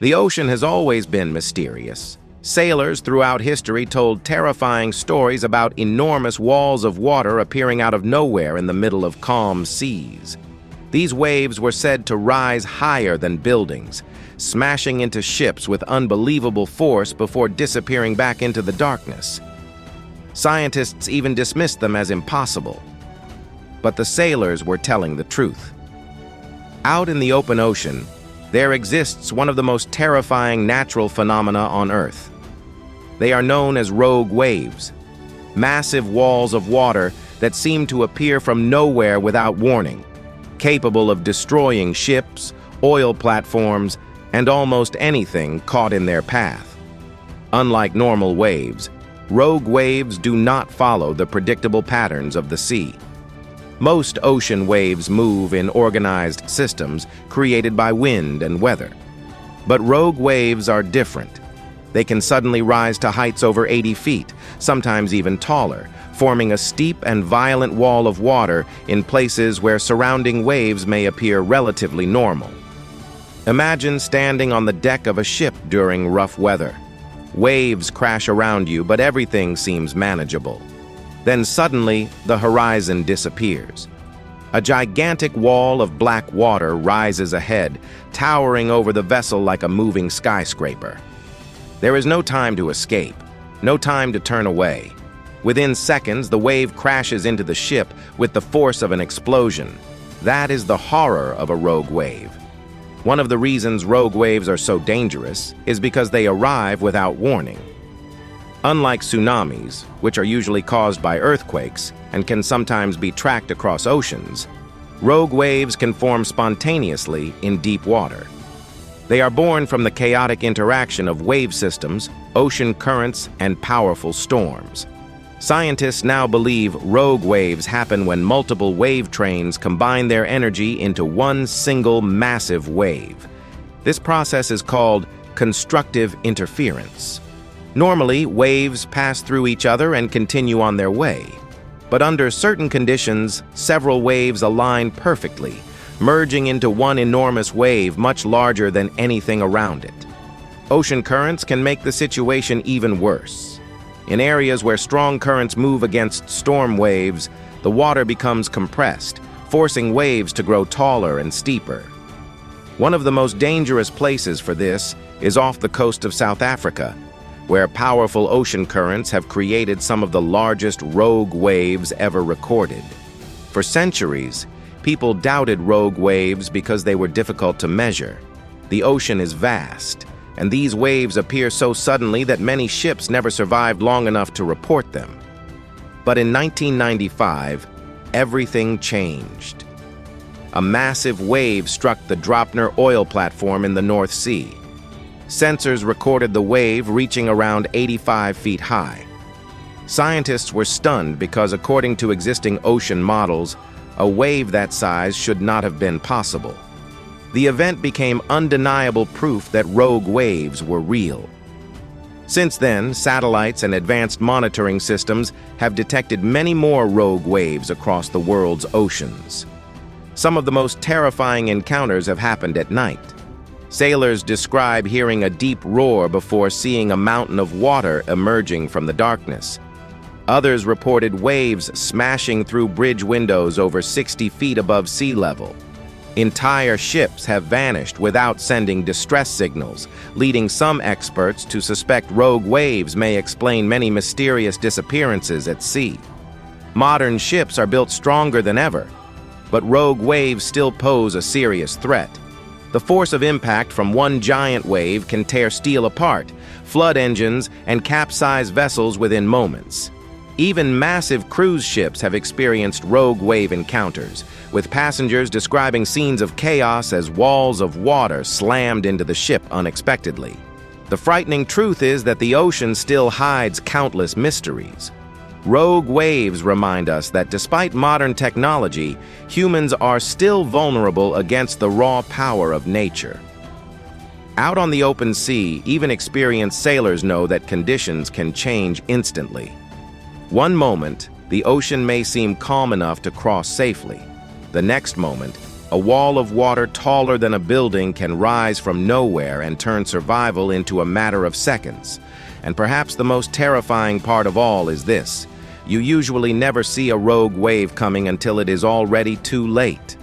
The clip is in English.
The ocean has always been mysterious. Sailors throughout history told terrifying stories about enormous walls of water appearing out of nowhere in the middle of calm seas. These waves were said to rise higher than buildings, smashing into ships with unbelievable force before disappearing back into the darkness. Scientists even dismissed them as impossible. But the sailors were telling the truth. Out in the open ocean, there exists one of the most terrifying natural phenomena on Earth. They are known as rogue waves, massive walls of water that seem to appear from nowhere without warning, capable of destroying ships, oil platforms, and almost anything caught in their path. Unlike normal waves, rogue waves do not follow the predictable patterns of the sea. Most ocean waves move in organized systems created by wind and weather. But rogue waves are different. They can suddenly rise to heights over 80 feet, sometimes even taller, forming a steep and violent wall of water in places where surrounding waves may appear relatively normal. Imagine standing on the deck of a ship during rough weather. Waves crash around you, but everything seems manageable. Then suddenly, the horizon disappears. A gigantic wall of black water rises ahead, towering over the vessel like a moving skyscraper. There is no time to escape, no time to turn away. Within seconds, the wave crashes into the ship with the force of an explosion. That is the horror of a rogue wave. One of the reasons rogue waves are so dangerous is because they arrive without warning. Unlike tsunamis, which are usually caused by earthquakes and can sometimes be tracked across oceans, rogue waves can form spontaneously in deep water. They are born from the chaotic interaction of wave systems, ocean currents, and powerful storms. Scientists now believe rogue waves happen when multiple wave trains combine their energy into one single massive wave. This process is called constructive interference. Normally, waves pass through each other and continue on their way. But under certain conditions, several waves align perfectly, merging into one enormous wave much larger than anything around it. Ocean currents can make the situation even worse. In areas where strong currents move against storm waves, the water becomes compressed, forcing waves to grow taller and steeper. One of the most dangerous places for this is off the coast of South Africa, where powerful ocean currents have created some of the largest rogue waves ever recorded. For centuries, people doubted rogue waves because they were difficult to measure. The ocean is vast, and these waves appear so suddenly that many ships never survived long enough to report them. But in 1995, everything changed. A massive wave struck the Dropner oil platform in the North Sea. Sensors recorded the wave reaching around 85 feet high. Scientists were stunned because, according to existing ocean models, a wave that size should not have been possible. The event became undeniable proof that rogue waves were real. Since then, satellites and advanced monitoring systems have detected many more rogue waves across the world's oceans. Some of the most terrifying encounters have happened at night. Sailors describe hearing a deep roar before seeing a mountain of water emerging from the darkness. Others reported waves smashing through bridge windows over 60 feet above sea level. Entire ships have vanished without sending distress signals, leading some experts to suspect rogue waves may explain many mysterious disappearances at sea. Modern ships are built stronger than ever, but rogue waves still pose a serious threat. The force of impact from one giant wave can tear steel apart, flood engines, and capsize vessels within moments. Even massive cruise ships have experienced rogue wave encounters, with passengers describing scenes of chaos as walls of water slammed into the ship unexpectedly. The frightening truth is that the ocean still hides countless mysteries. Rogue waves remind us that despite modern technology, humans are still vulnerable against the raw power of nature. Out on the open sea, even experienced sailors know that conditions can change instantly. One moment, the ocean may seem calm enough to cross safely. The next moment, A wall of water taller than a building can rise from nowhere and turn survival into a matter of seconds. And perhaps the most terrifying part of all is this: you usually never see a rogue wave coming until it is already too late.